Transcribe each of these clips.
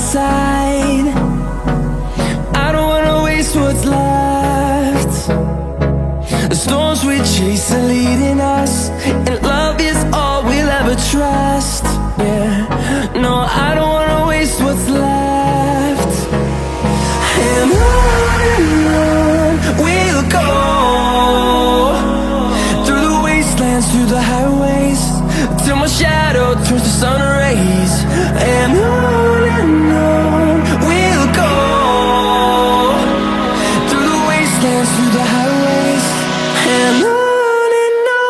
side. I don't wanna waste what's left. The storms we chase are leading us, and love is all we'll ever trust. Yeah, no, I don't wanna waste what's left. And on we'll go, through the wastelands, through the highways, till my shadow turns to sun rays. And on we'll go, through the wastelands, through the highways, and on we'll go.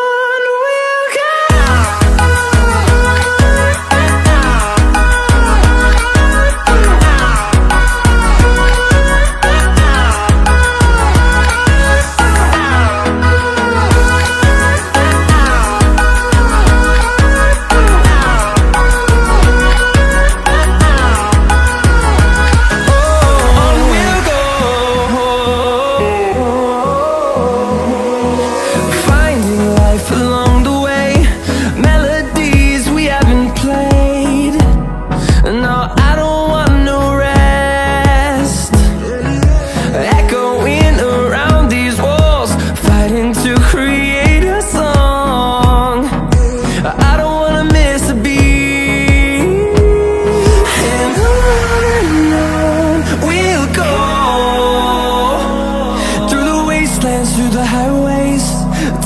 Through the highways,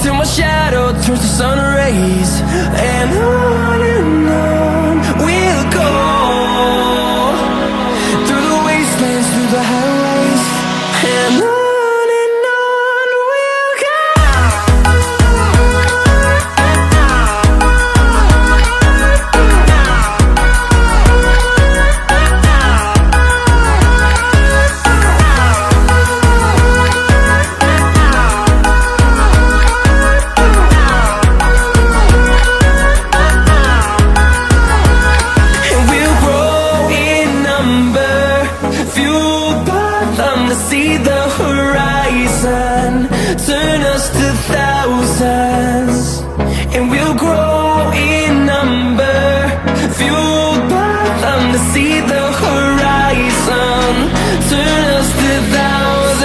till my shadow turns to sun rays. And on we'll go, through the wastelands, through the highways, and on we'll go. See the horizon, turn us to thousands, and we'll grow in number, fueled by them to see the horizon, turn us to thousands.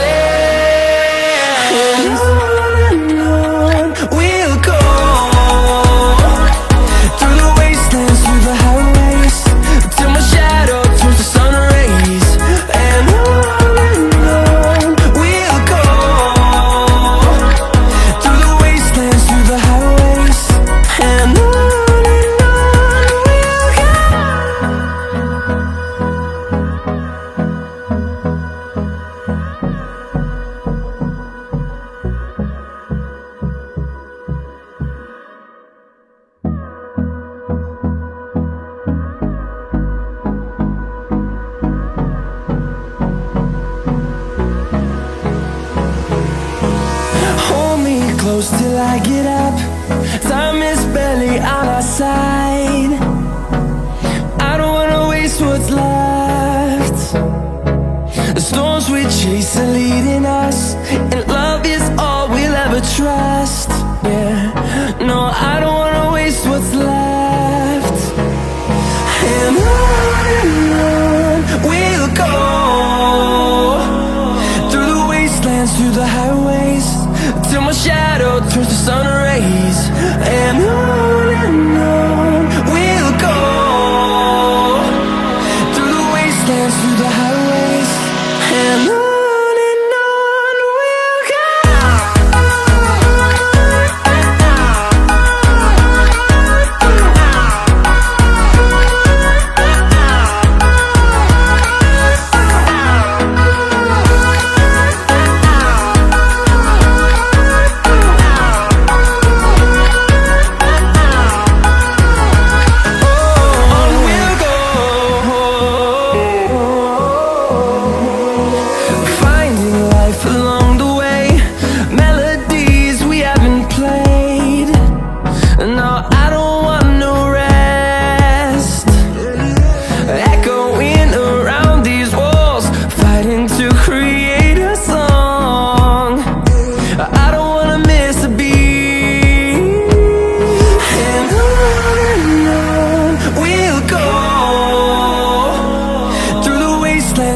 And on we'll go, through the wastelands, through the highways, till my shadow turns to sun rays. And close till I get up, time is barely on our side. I don't wanna waste what's left. The storms we chase are leading us, and love is all we'll ever trust. Yeah, no, I don't wanna waste what's left. And on we'll go, through the wastelands, through the highways, till my shadow turns to sun rays. And on we'll go, through the wastelands, through the highways, and on we'll go.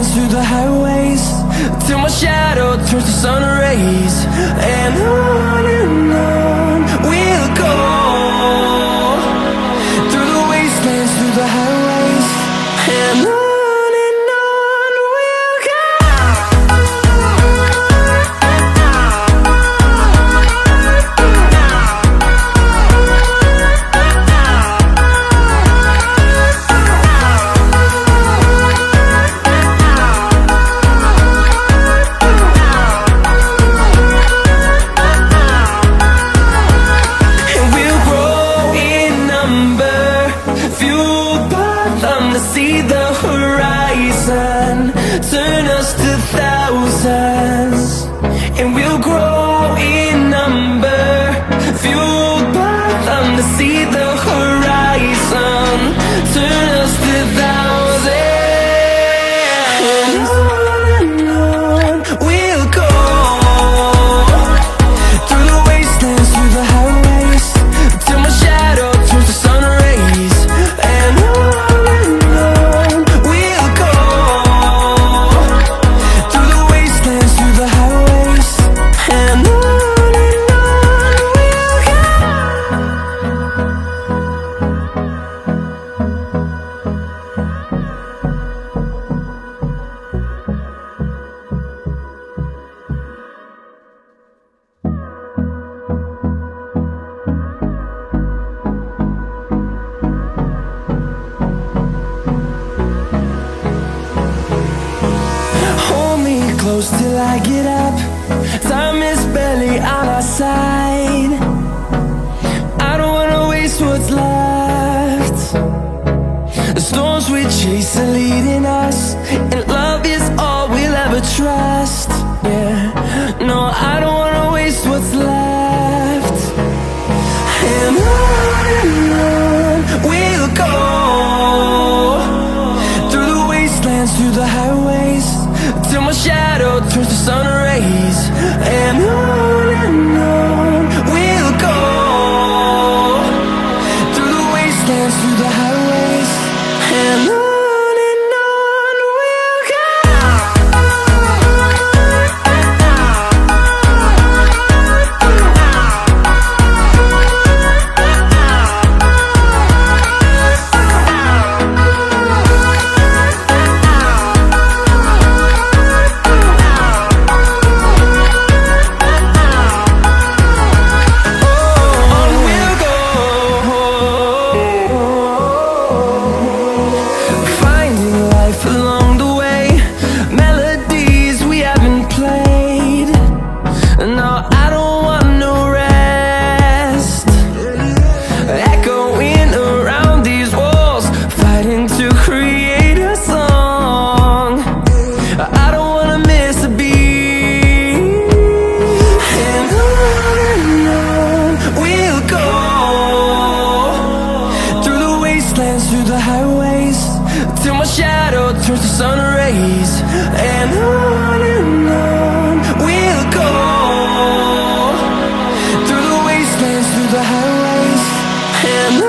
wastelands, through the highways, till my shadow turns to sun rays. And on we'll go, through the wastelands, through the highways, and on. See the horizon turn us to thousands, and we'll grow in number, fueled by them to see the horizon turn us to thousands. And on we'll go, through the wastelands, through the highways, till my shadow turns to sun rays. And on close till I get up. Time is barely on our side. I don't wanna waste what's left. The storms we chase are leading us, and love is all we'll ever trust. Yeah, no, I don't wanna waste what's left. And on we'll go, through the wastelands, through the highways, till my shadow turns to sun rays. And on we'll go, through the wastelands, through the highways, and on. Through the highways, till my shadow turns to sun rays. And on we'll go, through the wastelands, through the highways, and on.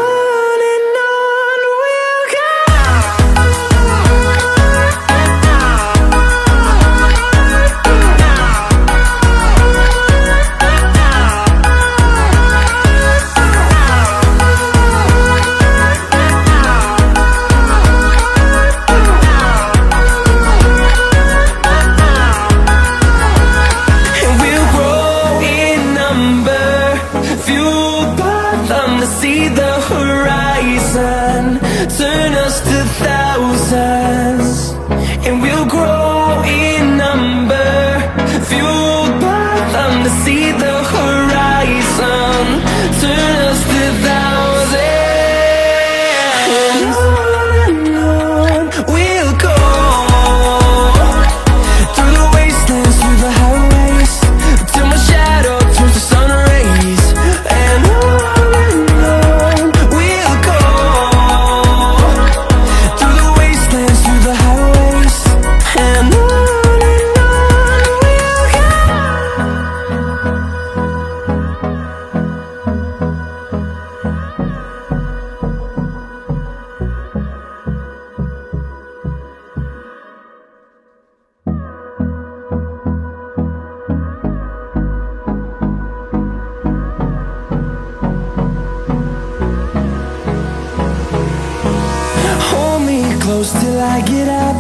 I get up.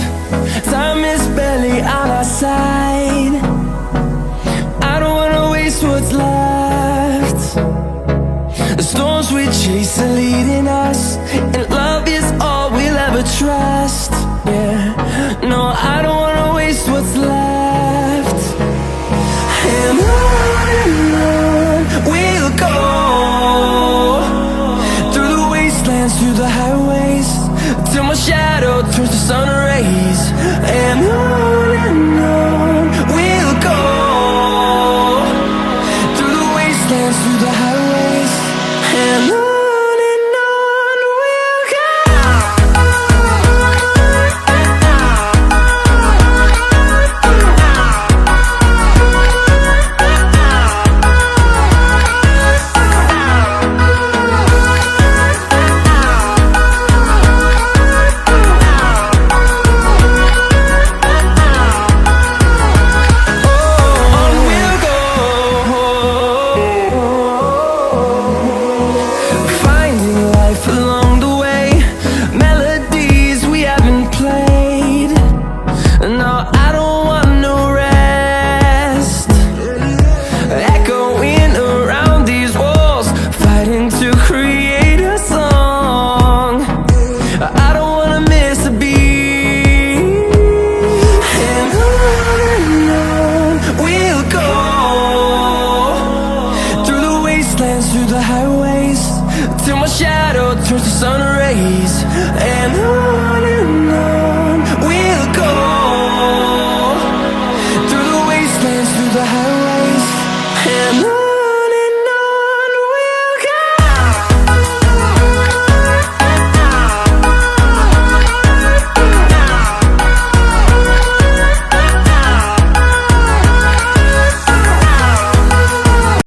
Time is barely on our side. I don't wanna waste what's left. The storms we chase are leading us, and love is all we'll ever trust. Yeah, no, I don't wanna waste what's left. And on we'll go, through the wastelands, through the highways, till my shadow turns to sun rays. And on we'll go, through the wastelands, through the highways, and on we'll go. Through the highways, till my shadow turns to sun rays. And on